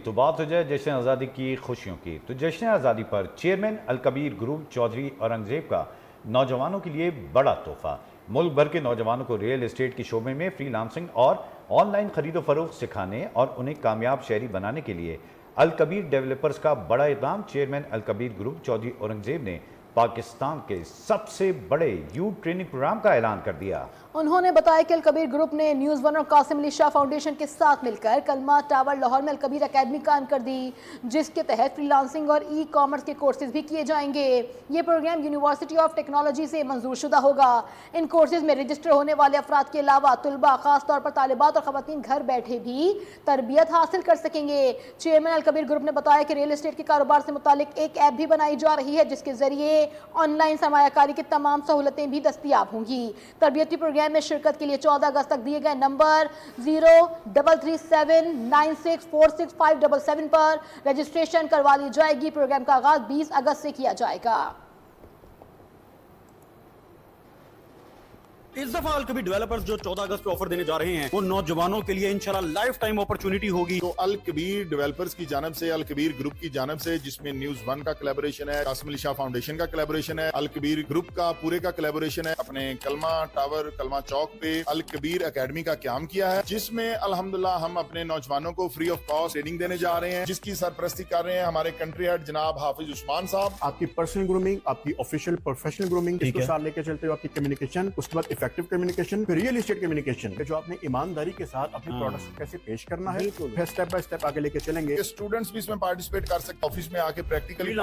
تو بات ہو جائے جشن آزادی کی خوشیوں کی، تو جشن آزادی پر چیئرمین الکبیر گروپ چودھری اورنگزیب کا نوجوانوں کے لیے بڑا تحفہ۔ ملک بھر کے نوجوانوں کو ریئل اسٹیٹ کے شعبے میں فری لانسنگ اور آن لائن خرید و فروخت سکھانے اور انہیں کامیاب شہری بنانے کے لیے الکبیر ڈیولپرز کا بڑا اقدام۔ چیئرمین الکبیر گروپ چودھری اورنگزیب نے پاکستان کے سب سے بڑے یوتھ ٹریننگ پروگرام کا اعلان کر دیا۔ انہوں نے بتایا کہ الکبیر گروپ نے نیوز ون اور قاسم علی شاہ فاؤنڈیشن کے ساتھ مل کر کلمہ ٹاور لاہور میں الکبیر اکیڈمی قائم کر دی، جس کے تحت فری لانسنگ اور ای کامرس کے کورسز بھی کیے جائیں گے۔ یہ پروگرام یونیورسٹی آف ٹیکنالوجی سے منظور شدہ ہوگا۔ ان کورسز میں رجسٹر ہونے والے افراد کے علاوہ طلباء، خاص طور پر طالبات اور خواتین گھر بیٹھے بھی تربیت حاصل کر سکیں گے۔ چیئرمین الکبیر گروپ نے بتایا کہ ریئل اسٹیٹ کے کاروبار سے متعلق ایک ایپ بھی بنائی جا رہی ہے، جس کے ذریعے آن لائن سرمایہ کاری کی تمام سہولتیں بھی دستیاب ہوں گی۔ تربیتی پروگرام میں شرکت کے لیے 14 اگست تک دیے گئے نمبر 0337964657 پر رجسٹریشن کروا لی جائے گی۔ پروگرام کا آغاز 20 اگست سے کیا جائے گا۔ اس دفعہ الکبیر ڈیولپرز جو 14 اگست پہ آفر دینے جا رہے ہیں وہ نوجوانوں کے لیے انشاءاللہ لائف ٹائم اپرچونٹی ہوگی۔ تو الکبیر ڈیولپرز کی جانب سے، الکبیر گروپ کی جانب سے، جس میں نیوز ون کا کلیبوریشن ہے، قاسم علی شاہ فاؤنڈیشن کا کلیبوریشن ہے، الکبیر گروپ کا پورے کا کلیبوریشن ہے، اپنے کلمہ ٹاور کلمہ چوک پہ الکبیر اکیڈمی کا قیام کیا ہے، جس میں الحمدللہ ہم اپنے نوجوانوں کو فری آف کاسٹ ٹریننگ دینے جا رہے ہیں، جس کی سرپرستی کر رہے ہیں ہمارے کنٹری ہیڈ جناب حافظ عثمان صاحب۔ آپ کی پرسنل گرومنگ، آپ کی آفیشیل پروفیشنل گرومنگ اس کو ساتھ لے کے چلتے ہو، آپ کی کمیونیکیشن، اس کے بعد افیکٹو کمیونیکیشن، پھر ریئل اسٹیٹ کمیونیکیشن، جو آپ نے ایمانداری کے ساتھ اپنے پروڈکٹس کیسے پیش کرنا ہے، پھر سٹیپ بائی سٹیپ آگے لے کے چلیں گے۔ اسٹوڈنٹس بھی اس میں پارٹیسپیٹ کر سکتے ہیں، آفس میں آ کے پریکٹیکلی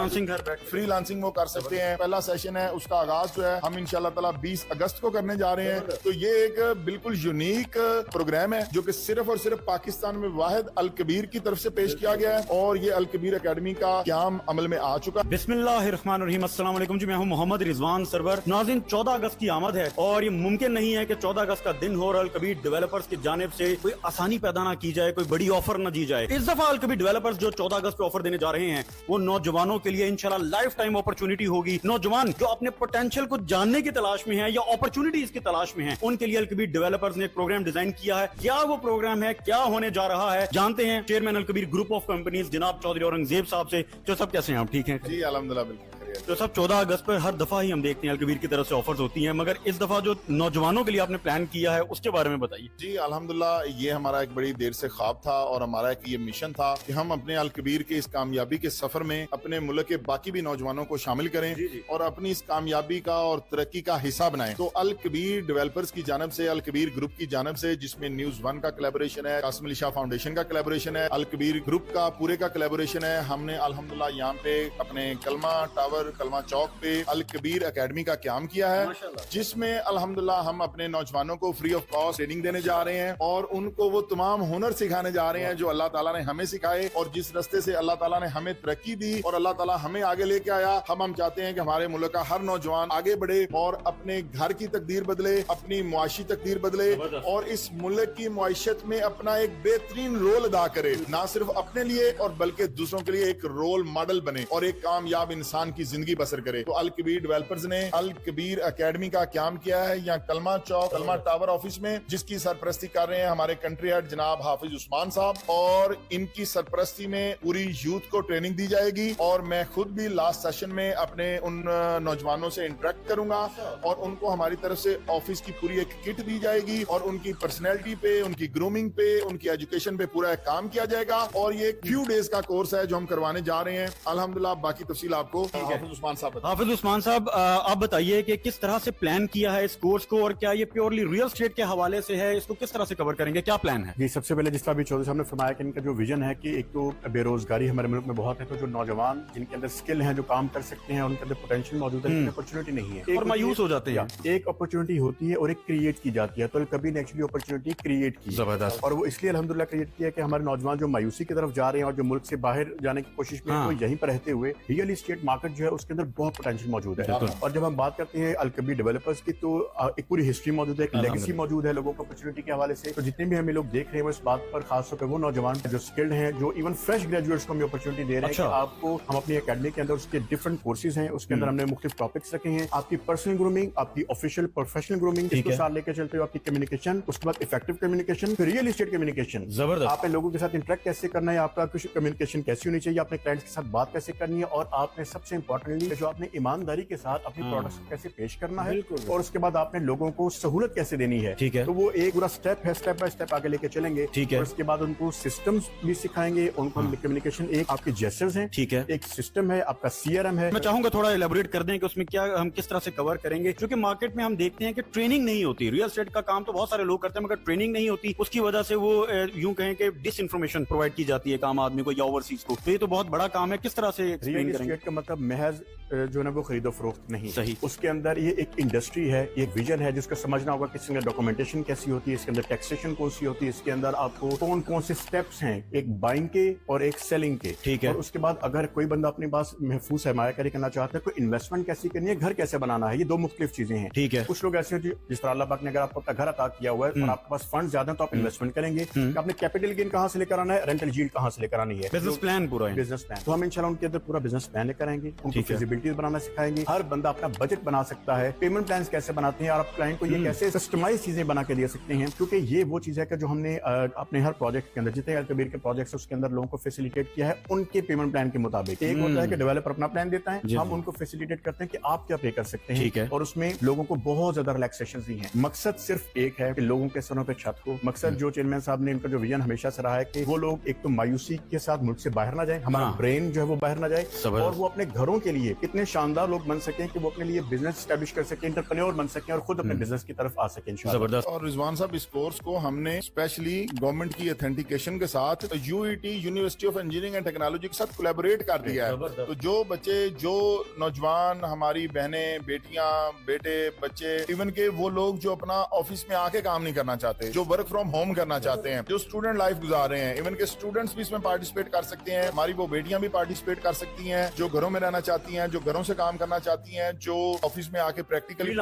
فری لانسنگ وہ کر سکتے ہیں۔ پہلا سیشن ہے، اس کا آغاز جو ہے ہم انشاءاللہ تعالیٰ 20 اگست کو کرنے جا رہے ہیں۔ تو یہ ایک بالکل یونیک پروگرام ہے جو کہ صرف اور صرف پاکستان میں واحد الکبیر کی طرف سے پیش کیا گیا ہے، اور یہ الکبیر اکیڈمی کا قیام عمل میں آ چکا ہے۔ بسم اللہ الرحمن الرحیم، السلام علیکم جی، میں ہوں محمد رضوان سرور۔ ناظرین، 14 اگست کی آمد ہے اور یہ ممکن نہیں ہے کہ 14 اگست کا دن ہو اور الکبیر ڈیولپرز کی جانب سے کوئی آسانی پیدا نہ کی جائے، کوئی بڑی آفر نہ دی جائے۔ اس دفعہ الکبیر ڈیولپرز جو 14 اگست پہ آفر دینے جا رہے ہیں وہ نوجوانوں کے لیے انشاءاللہ لائف ٹائم اپرچونٹی ہوگی۔ نوجوان جو اپنے پوٹینشیل کو جاننے کی تلاش میں ہیں یا اپرچونٹیز کی تلاش میں ہیں، ان کے لیے الکبیر ڈیولپرز نے ایک پروگرام ڈیزائن کیا ہے۔ کیا وہ پروگرام ہے، کیا ہونے جا رہا ہے، جانتے ہیں chairman Al Kabeer group of companies جناب چودھری اورنگزیب صاحب سے۔ جو سب کیسے ہیں آپ؟ ٹھیک ہیں جی الحمدللہ بالکل۔ تو سب 14 اگست پر ہر دفعہ ہی ہم دیکھتے ہیں الکبیر کی طرف سے آفرز ہوتی ہیں، مگر اس دفعہ جو نوجوانوں کے لیے آپ نے پلان کیا ہے اس کے بارے میں بتائیے۔ جی الحمدللہ، یہ ہمارا ایک بڑی دیر سے خواب تھا اور ہمارا ایک یہ مشن تھا کہ ہم اپنے الکبیر کے اس کامیابی کے سفر میں اپنے ملک کے باقی بھی نوجوانوں کو شامل کریں اور اپنی اس کامیابی کا اور ترقی کا حصہ بنائیں۔ تو الکبیر ڈیولپرز کی جانب سے، الکبیر گروپ کی جانب سے، جس میں نیوز ون کا کلیبوریشن ہے، قاسم علی شاہ فاؤنڈیشن کا کلیبوریشن ہے، الکبیر گروپ کا پورے کا کلیبوریشن ہے، ہم نے الحمدللہ یہاں پہ اپنے کلمہ ٹاور کلمہ چوک پہ الکبیر اکیڈمی کا قیام کیا ہے، جس میں الحمدللہ ہم اپنے نوجوانوں کو فری آف کاسٹ ٹریننگ دینے جا رہے ہیں اور ان کو وہ تمام ہنر سکھانے جا رہے ہیں جو اللہ تعالیٰ نے ہمیں سکھائے اور جس رستے سے اللہ تعالیٰ نے ہمیں ترقی دی اور اللہ تعالیٰ ہمیں آگے لے کے آیا۔ ہم چاہتے ہیں کہ ہمارے ملک کا ہر نوجوان آگے بڑھے اور اپنے گھر کی تقدیر بدلے، اپنی معاشی تقدیر بدلے اور اس ملک کی معیشت میں اپنا ایک بہترین رول ادا کرے، نہ صرف اپنے لیے اور بلکہ دوسروں کے لیے ایک رول ماڈل بنے اور ایک کامیاب انسان کی زندگی بسر کرے۔ تو الکبیر ڈیولپرز نے الکبیر اکیڈمی کا قیام کیا ہے یہاں کلمہ چوک کلمہ ٹاور آفس میں، جس کی سرپرستی کر رہے ہیں ہمارے کنٹری ہیڈ جناب حافظ عثمان صاحب، اور ان کی سرپرستی میں پوری یوتھ کو ٹریننگ دی جائے گی اور میں خود بھی لاسٹ سیشن میں اپنے ان نوجوانوں سے انٹریکٹ کروں گا اور ان کو ہماری طرف سے آفس کی پوری ایک کٹ دی جائے گی اور ان کی پرسنالٹی پہ، ان کی گرومنگ پہ، ان کی ایجوکیشن پہ پورا ایک کام کیا جائے گا اور یہ ایک فیو ڈیز کا کورس ہے جو ہم کروانے جا رہے ہیں الحمدللہ۔ باقی تفصیل آپ کو حافظ عثمان صاحب حافظ عثمان صاحب آپ بتائیے کہ کس طرح سے پلان کیا ہے اس کورس کو، اور کیا یہ پیورلی ریئل اسٹیٹ کے حوالے سے ہے، اس کو کس طرح سے کور کریں گے، کیا پلان ہے؟ جی سب سے پہلے جس طرح بھی چودھری صاحب نے فرمایا کہ ان کا جو ویژن ہے کہ ایک تو بے روزگاری ہمارے ملک میں بہت ہے، تو جو نوجوان جن کے اندر اسکل ہیں، جو کام کر سکتے ہیں، ان کے اندر پوٹینشیل موجود ہے، لیکن اپرچونٹی نہیں ہے اور مایوس ہو جاتے ہیں۔ ایک اپرچونٹی ہوتی ہے اور ایک کریٹ کی جاتی ہے، تو الکبیر نے ایکچولی اپرچونٹی کریٹ کی، زبردست، اور وہ اس لیے الحمدللہ کریٹ کیا کہ ہمارے نوجوان جو مایوسی کی طرف جا رہے ہیں اور جو ملک سے باہر جانے کی کوشش میں تو یہیں پر رہتے ہوئے ریئل اسٹیٹ مارکیٹ جو ہے है उसके अंदर बहुत पोटेंशियल मौजूद है। और जब हम बात करते हैं अल कबीर डेवलपर्स की तो एक पूरी हिस्ट्री मौजूद है, एक लेगेसी मौजूद है लोगों को अपॉर्चुनिटी के हवाले से। तो जितने भी हमें लोग देख रहे हैं वो इस बात पर खासतौर पर वो नौजवान जो स्किल्ड हैं, जो इवन फ्रेश ग्रेजुएट्स को हम अपॉर्चुनिटी दे रहे हैं कि आपको हम अपनी एकेडमी के अंदर उसके डिफरेंट कोर्सेज हैं, उसके अंदर हमने मुख्तलिफ टॉपिक्स रखे हैं। आपकी पर्सनल ग्रूमिंग, आपकी ऑफिशियल प्रोफेशनल ग्रूमिंग इसको साथ लेकर चलते हो, आपकी कम्युनिकेशन, उसके बाद इफेक्टिव कम्युनिकेशन, फिर रियल एस्टेट कम्युनिकेशन। जबरदस्त। आपने लोगों के साथ इंटरेक्ट कैसे करना है, आपका कुछ कम्युनिकेशन कैसी होनी चाहिए, अपने क्लाइंट्स के साथ बात कैसे करनी है, और आपने सबसे इंपॉर्टेंटली जो आपने ईमानदारी के साथ अपने प्रोडक्ट्स को कैसे पेश करना है, और उसके बाद आपने लोगों को सहूलत कैसे देनी है। ठीक है। तो वो एक पूरा स्टेप है, स्टेप बाय स्टेप आगे लेके चलेंगे। ठीक है। और उसके बाद उनको सिस्टम्स भी सिखाएंगे, उनको कम्युनिकेशन, एक आपके जेस्चर्स हैं, ठीक है, एक सिस्टम है, आपका CRM है। मैं चाहूंगा थोड़ा एलेबोरेट कर दें कि उसमें क्या हम किस तरह से कवर करेंगे, क्योंकि मार्केट में हम देखते हैं कि ट्रेनिंग नहीं होती। रियल एस्टेट का काम तो बहुत सारे लोग करते हैं, मगर ट्रेनिंग नहीं होती, उसकी वजह से वो यूं कहें कि डिस इन्फॉर्मेशन प्रोवाइड की जाती है आम आदमी को या ओवरसीज को। तो ये तो बहुत बड़ा काम है, किस तरह से एक्सप्लेन रियल करेंगे? एस्टेट का मतलब महज जो है वो खरीदो फरोख्त नहीं। सही। उसके अंदर ये एक इंडस्ट्री है, ये एक विजन है जिसको समझना होगा कि इसके अंदर डॉक्यूमेंटेशन कैसी होती है, इसके अंदर टैक्सेशन कौन सी होती है, इसके अंदर आपको कौन कौन से स्टेप्स हैं, एक बाइंग के और एक सेलिंग के। ठीक है। और उसके बाद अगर कोई बंदा अपने पास महफूज सरमायाकारी करना चाहता है, कोई इन्वेस्टमेंट कैसी करनी है, घर कैसे बनाना है, ये दो मुख्तलिफ चीजें हैं। ठीक है। कुछ लोग ऐसे हैं जिस तरह अल्लाह पाक ने अगर आपको अपना घर अता किया हुआ है और आपके पास फंड ज्यादा है तो आप इन्वेस्टमेंट करेंगे कि आपने कैपिटल गेन कहाँ से लेकर आना है, रेंटल यील्ड कहाँ से लेकर आनी है, बिजनेस प्लान पूरा है। Business plan. तो हम इंशाल्लाह उनके अंदर पूरा बिजनेस प्लान लेकर आएंगे, उनको फिजिबिलिटीज बनाना सिखाएंगे। हर बंदा अपना बजट बना सकता है, पेमेंट प्लान कैसे बनाते हैं, और आप क्लाइंट को ये कैसे कस्टमाइज चीजें बना के दे सकते हैं। क्योंकि ये वो चीज है कि जो हमने अपने हर प्रोजेक्ट के अंदर, जितने अल कबीर के प्रोजेक्ट्स उसके अंदर लोगों को फैसिलिटेट किया है उनके पेमेंट प्लान के मुताबिक। एक होता है कि डेवलपर अपना प्लान देता है, हम उनको फैसिलिटेट करते हैं कि आप क्या पे कर सकते हैं, और उसमें लोगों को बहुत ज्यादा रिलैक्सेशन दी है। मकसद सिर्फ एक है कि लोगों के सरों पे छत हो। मकसद जो चेयरमैन साहब ने इनका जो विजन हमेशा से रहा है कि वो लोग एक तो मायूसी के साथ मुल्क से बाहर ना जाए, हमारा ब्रेन जो है वो बाहर ना जाए, और वो अपने घरों के लिए इतने शानदार लोग बन सकें कि वो अपने लिए बिजनेस स्टैब्लिश कर सके, एंटरप्रेन्योर बन सके और खुद अपने बिजनेस की तरफ आ सके इंशाल्लाह। जबरदस्त। और रिजवान साहब, इस कोर्स को हमने स्पेशली गवर्नमेंट की ऑथेंटिकेशन के साथ UET university of engineering and technology के साथ कोलैबोरेट कर दिया है। तो जो बच्चे, जो नौजवान, हमारी बहनें, बेटियां, बेटे, बच्चे, इवन के वो लोग जो अपना ऑफिस में आके काम नहीं करना चाहते, जो वर्क फ्रॉम होम करना चाहते हैं, जो स्टूडेंट लाइफ गुजार रहे हैं, इवन के स्टूडेंट्स भी इसमें पार्टिसिपेट कर सकते हैं। हमारी वो बेटियां भी पार्टिसिपेट कर सकती हैं जो घरों में रहना चाहती हैं, जो घरों से काम करना चाहती हैं, जो ऑफिस में आके प्रैक्टिकली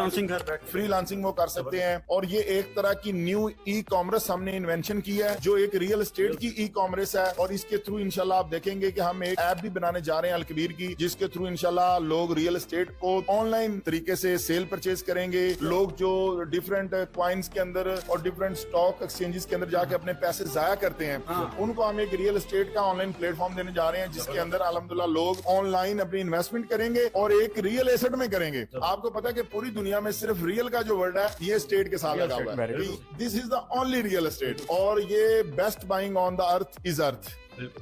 फ्रीलांसिंग वो कर सकते हैं। और ये एक तरह की न्यू ई कॉमर्स हमने इन्वेंशन की है, जो एक रियल एस्टेट की ई कॉमर्स है। और इसके थ्रू इंशाल्लाह आप देखेंगे कि हम एक ऐप भी बनाने जा रहे हैं अल कबीर की, जिसके थ्रू इंशाल्लाह लोग रियल एस्टेट को ऑनलाइन तरीके से सेल परचेज करेंगे। लोग जो डिफरेंट क्वाइंस के अंदर और डिफरेंट स्टॉक एक्सचेंजेस के अंदर जाके अपने पैसे जाया करते हैं, उनको हम एक रियल एस्टेट का ऑनलाइन प्लेटफॉर्म देने जा रहे हैं, जिसके अंदर अल्हम्दुलिल्लाह लोग ऑनलाइन अपनी इन्वेस्टमेंट करेंगे और एक रियल एसेट में करेंगे। आपको पता है कि पूरी दुनिया में सिर्फ रियल का जो वर्ड है ये एस्टेट के साथ लगा हुआ है। This is the only real estate, और ये best buying on the earth is earth.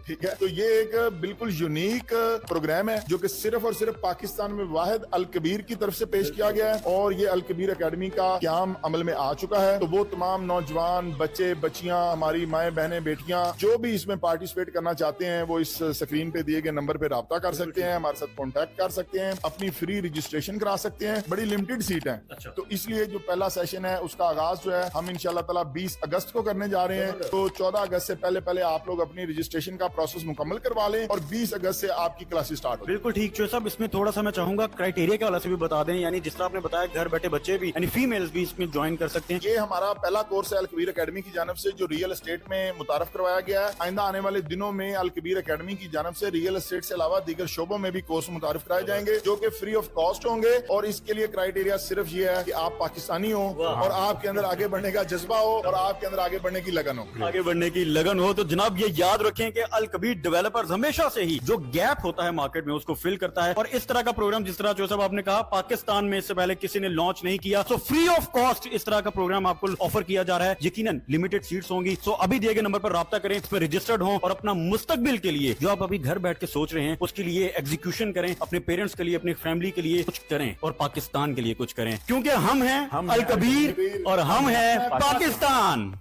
ठीक है। तो ये एक बिल्कुल यूनिक प्रोग्राम है जो कि सिर्फ और सिर्फ पाकिस्तान में वाहिद अल कबीर की तरफ से पेश किया गया है, और ये अल कबीर एकेडमी का क्याम अमल में आ चुका है। तो वो तमाम नौजवान, बच्चे, बच्चियां, हमारी माएं, बहनें, बेटियां जो भी इसमें पार्टिसिपेट करना चाहते हैं वो इस स्क्रीन पे दिए गए नंबर पे राब्ता कर सकते हैं, हमारे साथ कॉन्टेक्ट कर सकते हैं, अपनी फ्री रजिस्ट्रेशन करा सकते हैं। बड़ी लिमिटेड सीट है। तो इसलिए जो पहला सेशन है उसका आगाज जो है हम इंशाल्लाह ताला 20 अगस्त को करने जा रहे हैं। तो 14 अगस्त से पहले आप लोग अपनी रजिस्ट्रेशन का प्रोसेस मुकम्मल करवा लें और 20 अगस्त से आपकी क्लासेस स्टार्ट हो। बिल्कुल ठीक है साहब। इसमें थोड़ा सा मैं चाहूंगा क्राइटेरिया के हवाले से भी बता दें, यानी जिस तरह आपने बताया घर बैठे बच्चे भी यानी फीमेल्स भी इसमें ज्वाइन कर सकते हैं। ये हमारा पहला कोर्स है अल कबीर एकेडमी की जानब से जो रियल एस्टेट में मुतारफ करवाया गया है। आइंदा आने वाले दिनों में अल कबीर एकेडमी की जानब से रियल एस्टेट से अलावा दीगर शोबों में भी कोर्स मुतारफ कराए जाएंगे जो कि फ्री ऑफ कॉस्ट होंगे। और इसके लिए क्राइटेरिया सिर्फ ये है कि आप पाकिस्तानी हो और आपके अंदर आगे बढ़ने का जज्बा हो और आपके अंदर आगे बढ़ने की लगन हो। आगे बढ़ने की लगन हो तो जनाब ये याद रखें कि अल कबीर डेवलपर्स हमेशा से ही जो गैप होता है मार्केट में उसको फिल करता है। और इस तरह का प्रोग्राम जिस तरह जो साहब आपने कहा पाकिस्तान में इससे पहले किसी ने लॉन्च नहीं किया, सो फ्री ऑफ कॉस्ट इस तरह का प्रोग्राम आपको ऑफर किया जा रहा है। यकीनन लिमिटेड सीट्स होंगी। सो अभी दिए गए नंबर पर राब्ता करें, इस पर रजिस्टर्ड हों और अपना मुस्तकबिल के लिए जो आप अभी घर बैठ के सोच रहे हैं उसके लिए एग्जीक्यूशन करें, अपने पेरेंट्स के लिए, अपनी फैमिली के लिए कुछ करें और पाकिस्तान के लिए कुछ करें, क्योंकि हम हैं अल कबीर और हम हैं पाकिस्तान।